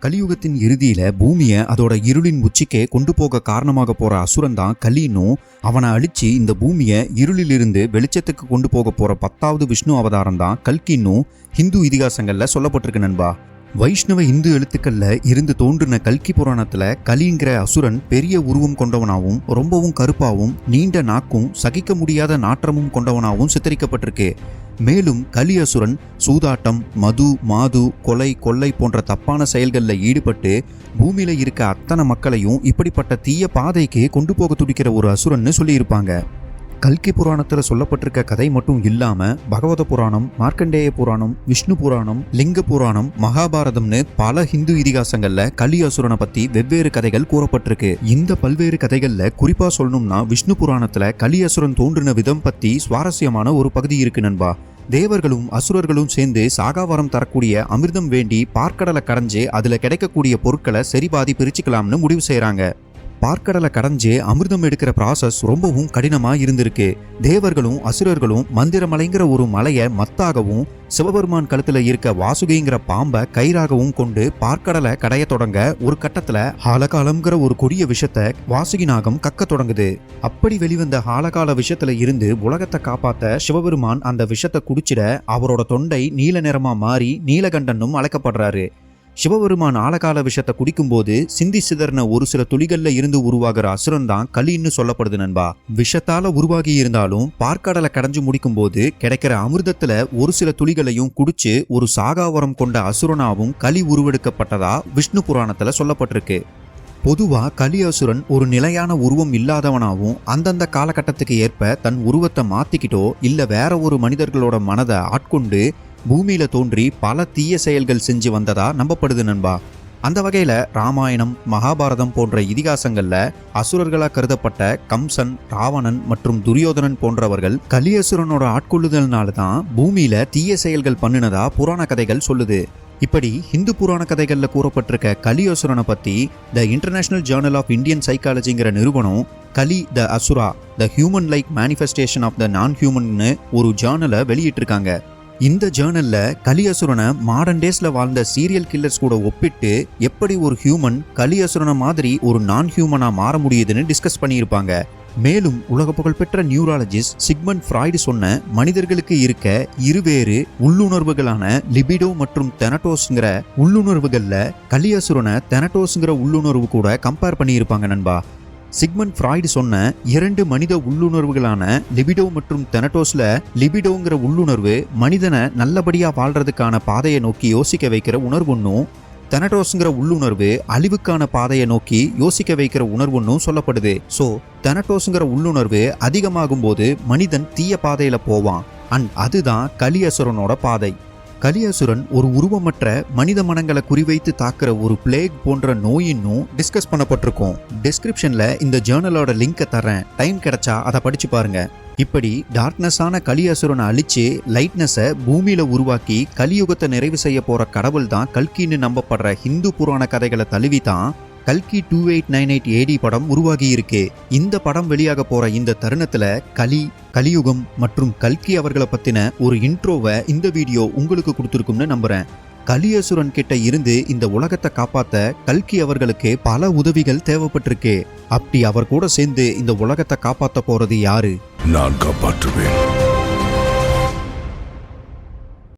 கலியுகத்தின் இறுதியில பூமியை அதோட இருளின் உச்சிக்கே கொண்டு போக காரணமாக போற அசுரன் தான் கலின்னும், அவனை அழிச்சு இந்த பூமியை இருளிலிருந்து வெளிச்சத்துக்கு கொண்டு போக போற 10வது விஷ்ணு அவதாரம் தான் கல்கின்னும் ஹிந்து இதிகாசங்கள்ல சொல்லப்பட்டிருக்கு நண்பா. வைஷ்ணவ இந்து எழுத்துக்கள்ல இருந்து தோன்றின கல்கி புராணத்துல கலிங்கிற அசுரன் பெரிய உருவம் கொண்டவனாகவும் ரொம்பவும் கருப்பாவும் நீண்ட நாக்கும் சகிக்க முடியாத நாற்றமும் கொண்டவனாகவும் சித்தரிக்கப்பட்டிருக்கு. மேலும் கலி அசுரன் சூதாட்டம், மது, மாது, கொலை, கொள்ளை போன்ற தப்பான செயல்களில் ஈடுபட்டு பூமியில இருக்க அத்தனை மக்களையும் இப்படிப்பட்ட தீய பாதைக்கு கொண்டு போக துடிக்கிற ஒரு அசுரன்னு சொல்லியிருப்பாங்க. கல்கி புராணத்தில் சொல்லப்பட்டிருக்க கதை மட்டும் இல்லாம பகவத புராணம், மார்க்கண்டேய புராணம், விஷ்ணு புராணம், லிங்க புராணம், மகாபாரதம்னு பல ஹிந்து இதிகாசங்கள்ல கலி அசுரனை பத்தி வெவ்வேறு கதைகள் கூறப்பட்டிருக்கு. இந்த பல்வேறு கதைகள்ல குறிப்பா சொல்லணும்னா விஷ்ணு புராணத்துல கலி அசுரன் தோன்றின விதம் பத்தி சுவாரஸ்யமான ஒரு பகுதி இருக்கு நண்பா. தேவர்களும் அசுரர்களும் சேர்ந்து சாகாவரம் தரக்கூடிய அமிர்தம் வேண்டி பார்க்கடலை கடைஞ்சு அதுல கிடைக்கக்கூடிய பொருட்களை சரிபாதி பிரிச்சுக்கலாம்னு முடிவு செய்யறாங்க. பார்க்கடலை கடைஞ்சு அமிர்தம் எடுக்கிற ப்ராசஸ் ரொம்பவும் கடினமா இருந்திருக்கு. தேவர்களும் அசுரர்களும் மந்திரமலைங்கிற ஒரு மலையை மத்தாகவும் சிவபெருமான் கழுத்துல இருக்க வாசுகிங்கிற பாம்பை கயிறாகவும் கொண்டு பார்க்கடலை கடைய தொடங்க ஒரு கட்டத்துல ஹாலகாலம்ங்கிற ஒரு கொடிய விஷத்தை வாசுகி நாகம் கக்க தொடங்குது. அப்படி வெளிவந்த ஹாலகால விஷத்துல இருந்து உலகத்தை காப்பாத்த சிவபெருமான் அந்த விஷத்தை குடிச்சிட அவரோட தொண்டை நீல நிறமா மாறி நீலகண்டனும் அழைக்கப்படுறாரு. சிவபெருமான் ஆழகால விஷத்தை குடிக்கும்போது சிந்தி சிதறின ஒரு சில துளிகள்ல இருந்து உருவாகிற அசுரன் தான் கலின்னு சொல்லப்படுது நண்பா. விஷத்தால உருவாகி இருந்தாலும் பார்க்கடலை கடைஞ்சு முடிக்கும் போது கிடைக்கிற அமிர்தத்துல ஒரு சில துளிகளையும் குடிச்சு ஒரு சாகாவரம் கொண்ட அசுரனாவும் கலி உருவெடுக்கப்பட்டதா விஷ்ணு புராணத்துல சொல்லப்பட்டிருக்கு. பொதுவா கலி அசுரன் ஒரு நிலையான உருவம் இல்லாதவனாகவும் அந்தந்த காலகட்டத்துக்கு ஏற்ப தன் உருவத்தை மாத்திக்கிட்டோ இல்ல வேற ஒரு மனிதர்களோட மனதை ஆட்கொண்டு பூமியில தோன்றி பல தீய செயல்கள் செஞ்சு வந்ததா நம்பப்படுது நண்பா. அந்த வகையில ராமாயணம், மகாபாரதம் போன்ற இதிகாசங்கள்ல அசுரர்களா கருதப்பட்ட கம்சன், ராவணன் மற்றும் துரியோதனன் போன்றவர்கள் கலியசுரனோட ஆட்கொள்ளுதல்னால தான் பூமியில தீய செயல்கள் பண்ணினதா புராண கதைகள் சொல்லுது. இப்படி ஹிந்து புராண கதைகள்ல கூறப்பட்டிருக்க கலி அசுரனை பத்தி the international journal of Indian சைக்காலஜிங்கிற நிறுவனம் Kali the Asura the human like manifestation of the non ஹியூமன்னு ஒரு ஜேர்னலை வெளியிட்டிருக்காங்க. இந்த ஜேர்னல்ல கலி அசுரனை மாடர்ன் டேஸ்ல வாழ்ந்த சீரியல் கில்லர்ஸ் கூட ஒப்பிட்டு எப்படி ஒரு ஹியூமன் கலி அசுரனை மாதிரி ஒரு நான் ஹியூமனா மாற முடியுதுன்னு டிஸ்கஸ் பண்ணியிருப்பாங்க. மேலும் உலக புகழ்பெற்ற நியூராலஜிஸ்ட் சிக்மண்ட் ஃப்ராய்டு சொன்ன மனிதர்களுக்கு இருக்க இருவேறு உள்ளுணர்வுகளான லிபிடோ மற்றும் தெனட்டோஸ்ங்கிற உள்ளுணர்வுகள்ல கலி அசுரனை தெனட்டோஸ்ங்கிற உள்ளுணர்வு கூட கம்பேர் பண்ணியிருப்பாங்க நண்பா. சிக்மண்ட் ஃப்ராய்டு சொன்ன 2 மனித உள்ளுணர்வுகளான லிபிடோ மற்றும் தெனட்டோஸ்ல லிபிடோங்கிற உள்ளுணர்வு மனிதனை நல்லபடியா வாழ்றதுக்கான பாதையை நோக்கி யோசிக்க வைக்கிற உணர்வுன்னும், தெனட்டோஸ்ங்கிற உள்ளுணர்வு அழிவுக்கான பாதையை நோக்கி யோசிக்க வைக்கிற உணர்வுன்னும் சொல்லப்படுது. ஸோ தெனட்டோஸ்ங்கிற உள்ளுணர்வு அதிகமாகும் போது மனிதன் தீய பாதையில போவான். அண்ட் அதுதான் கலி அசுரனோட பாதை. கலி அசுரன் ஒரு உருவமற்ற மனித மனங்களை குறிவைத்து தாக்குற ஒரு பிளேக் போன்ற நோயின்னும் டிஸ்கஸ் பண்ணப்பட்டிருக்கும். டிஸ்கிரிப்ஷன்ல இந்த ஜேர்னலோட லிங்கை தரேன், டைம் கிடைச்சா அதை படிச்சு பாருங்க. இப்படி டார்க்னஸான கலி அசுரனை அழிச்சு லைட்னஸை பூமியில உருவாக்கி கலியுகத்தை நிறைவு செய்ய போற கடவுள் தான் கல்கின்னு நம்பப்படுற ஹிந்து புராண கதைகளை தழுவி தான் கல்கி 2898 AD படம் உருவாகி இருக்கு. இந்த படம் வெளியாக போற இந்த தருணத்துல கலியுகம் மற்றும் கல்கி அவர்களை பத்தின ஒரு இன்ட்ரோவை இந்த வீடியோ உங்களுக்கு கொடுத்துருக்கும்னு நம்புறேன். கலியசுரன் கிட்ட இருந்து இந்த உலகத்தை காப்பாத்த கல்கி அவர்களுக்கு பல உதவிகள் தேவைப்பட்டிருக்கு. அப்படி அவர் கூட சேர்ந்து இந்த உலகத்தை காப்பாத்த போறது யாரு? நான் காப்பாற்றுவேன்.